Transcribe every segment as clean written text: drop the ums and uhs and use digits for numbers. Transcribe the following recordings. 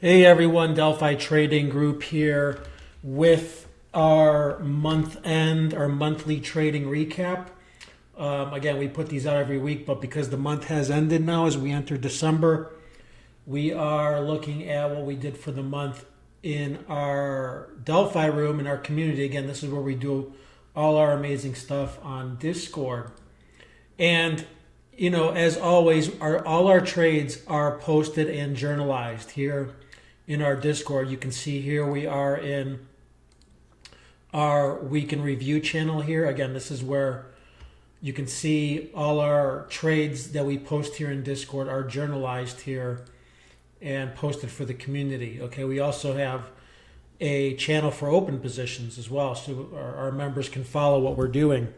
Hey everyone, Delphi Trading Group here with our month end, our monthly trading recap. Again, we put these out every week, but because the month has ended now as we enter December, we are looking at what we did for the month in our Delphi room in our community. Again, this is where we do all our amazing stuff on Discord. And as always, all our trades are posted and journalized here in our Discord. You can see here we are in our week in review channel here. Again, this is where you can see all our trades that we post here in Discord are journalized here and posted for the community. Okay, we also have a channel for open positions as well, so our members can follow what we're doing.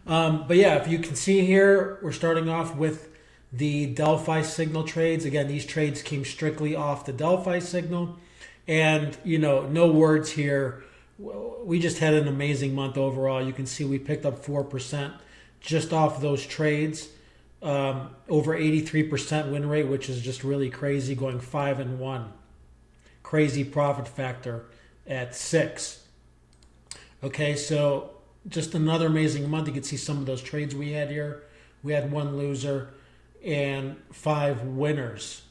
But yeah, if you can see here, we're starting off with the Delphi signal trades. Again, these trades came strictly off the Delphi signal. And, no words here. We just had an amazing month overall. You can see we picked up 4% just off those trades. Over 83% win rate, which is just really crazy, going 5-1. Crazy profit factor at 6. Okay, so just another amazing month. You can see some of those trades we had here. We had one loser and 5 winners,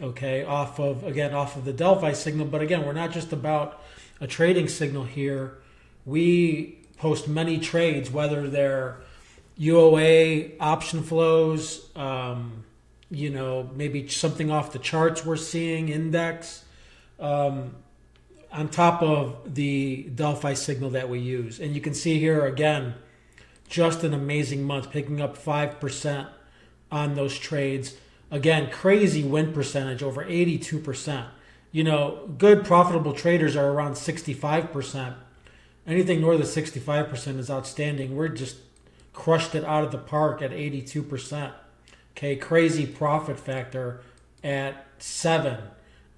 okay, off of the Delphi signal. But again, we're not just about a trading signal here. We post many trades, whether they're UOA option flows, maybe something off the charts we're seeing, index, on top of the Delphi signal that we use. And you can see here again, just an amazing month, picking up 5% on those trades. Again, crazy win percentage, over 82%. Good profitable traders are around 65%. Anything north of 65% is outstanding. We're just crushed it out of the park at 82%. Okay, crazy profit factor at 7.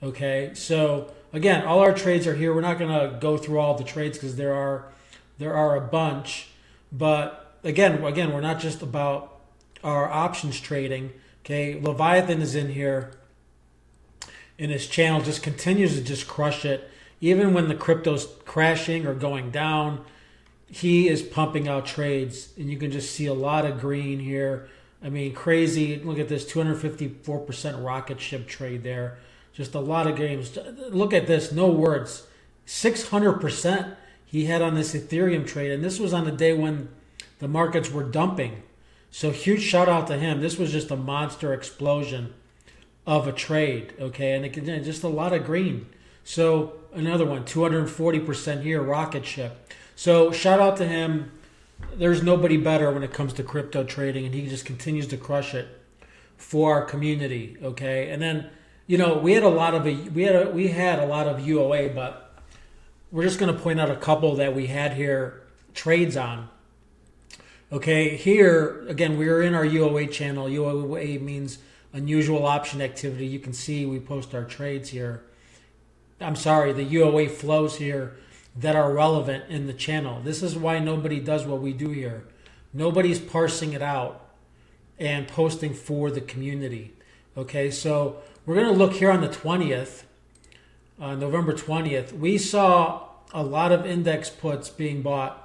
Okay, so again, all our trades are here. We're not going to go through all the trades because there are a bunch. But again, we're not just about our options trading. Okay, Leviathan is in here, and his channel just continues to just crush it. Even when the crypto's crashing or going down, he is pumping out trades, and you can just see a lot of green here. I mean, crazy. Look at this, 254% rocket ship trade there. Just a lot of games. Look at this, no words. 600% he had on this Ethereum trade, and this was on the day when the markets were dumping. So huge shout out to him. This was just a monster explosion of a trade, okay? And again, just a lot of green. So another one, 240% here, rocket ship. So shout out to him. There's nobody better when it comes to crypto trading, and he just continues to crush it for our community, okay? And then, we had a lot of UOA, but we're just going to point out a couple that we had here trades on. Okay, here, again, we're in our UOA channel. UOA means unusual option activity. You can see we post our trades here. I'm sorry, the UOA flows here that are relevant in the channel. This is why nobody does what we do here. Nobody's parsing it out and posting for the community. Okay, so we're going to look here on the 20th, November 20th. We saw a lot of index puts being bought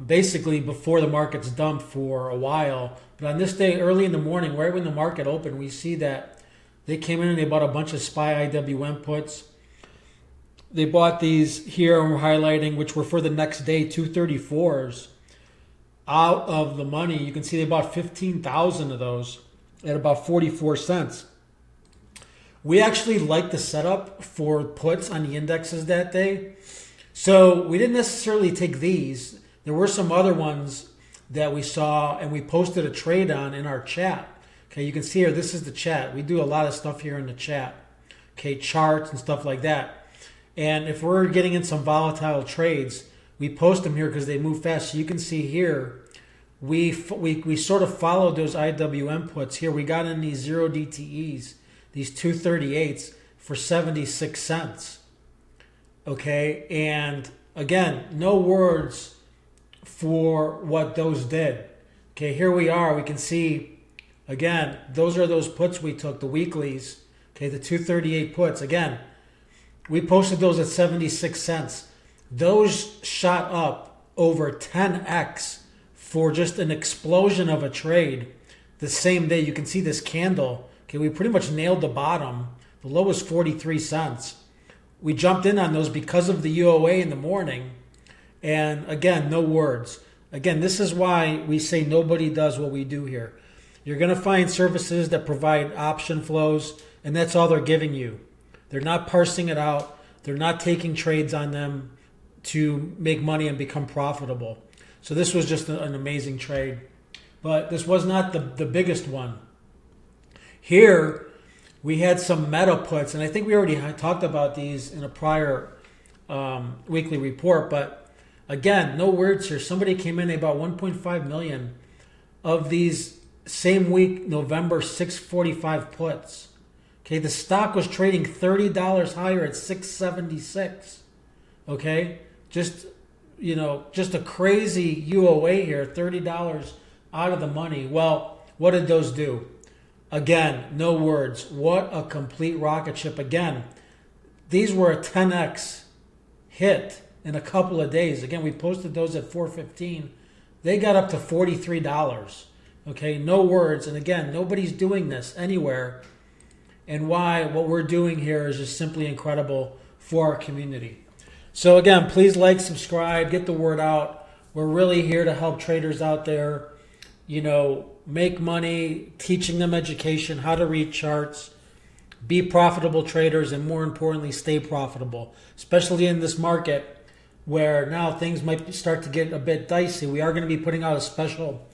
basically before the market's dumped for a while. But on this day, early in the morning, right when the market opened, we see that they came in and they bought a bunch of SPY IWM puts. They bought these here, and we're highlighting, which were for the next day, 234s out of the money. You can see they bought 15,000 of those at about 44 cents. We actually liked the setup for puts on the indexes that day. So we didn't necessarily take these. There were some other ones that we saw, and we posted a trade on in our chat. Okay, you can see here, this is the chat. We do a lot of stuff here in the chat. Okay, charts and stuff like that. And if we're getting in some volatile trades, we post them here because they move fast. So you can see here, we sort of followed those IWM puts. Here we got in these 0 DTEs, these 238s for 76 cents. Okay, and again, no words for what those did. Okay, here we are. We can see, again, those are those puts we took, the weeklies Okay, the 238 puts. Again, we posted those at 76 cents. Those shot up over 10x for just an explosion of a trade the same day. You can see this candle. Okay, we pretty much nailed the bottom. The low was 43 cents. We jumped in on those because of the UOA in the morning. And again, no words. Again, this is why we say nobody does what we do here. You're going to find services that provide option flows, and that's all they're giving you. They're not parsing it out. They're not taking trades on them to make money and become profitable. So this was just an amazing trade. But this was not the biggest one. Here, we had some meta puts, and I think we already talked about these in a prior weekly report. But again, no words here. Somebody came in, they bought 1.5 million of these same week, November 645 puts. Okay, the stock was trading $30 higher at 676. Okay, just a crazy UOA here, $30 out of the money. Well, what did those do? Again, no words. What a complete rocket ship. Again, these were a 10x hit in a couple of days. Again, we posted those at $4.15. They got up to $43. Okay, no words. And again, nobody's doing this anywhere. And why what we're doing here is just simply incredible for our community. So again, please like, subscribe, get the word out. We're really here to help traders out there, make money, teaching them education, how to read charts, be profitable traders, and more importantly, stay profitable, especially in this market where now things might start to get a bit dicey. We are going to be putting out a special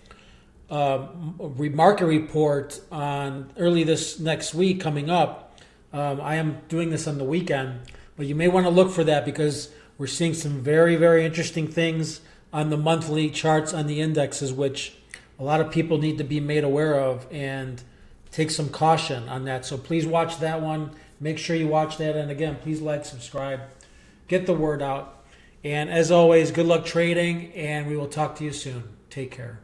market report on early this next week coming up. I am doing this on the weekend, but you may want to look for that because we're seeing some very, very interesting things on the monthly charts on the indexes, which a lot of people need to be made aware of and take some caution on that. So please watch that one. Make sure you watch that. And again, please like, subscribe, get the word out. And as always, good luck trading, and we will talk to you soon. Take care.